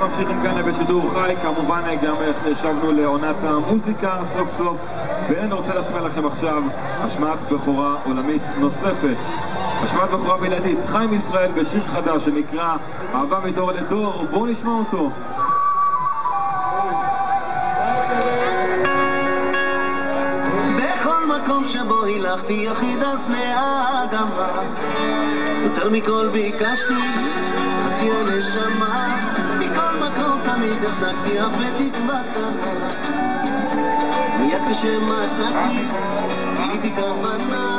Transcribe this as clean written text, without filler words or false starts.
ממשיכים כאן בשידור חי, כמובן גם השבנו לעונת המוזיקה סוף סוף, ואני רוצה להשמיע לכם עכשיו השמעת בכורה עולמית נוספת, השמעת בכורה בלעדית, חיים ישראל בשיר חדש שנקרא אהבה מדור לדור. בואו נשמע אותו. בכל מקום שבו הילכתי יחיד על פני האדמה, יותר מכל ביקשתי חצי הנשמה, מכל מקום תמיד החזקתי אף ותקווה קטנה, מיד כשמצאתי גיליתי כוונה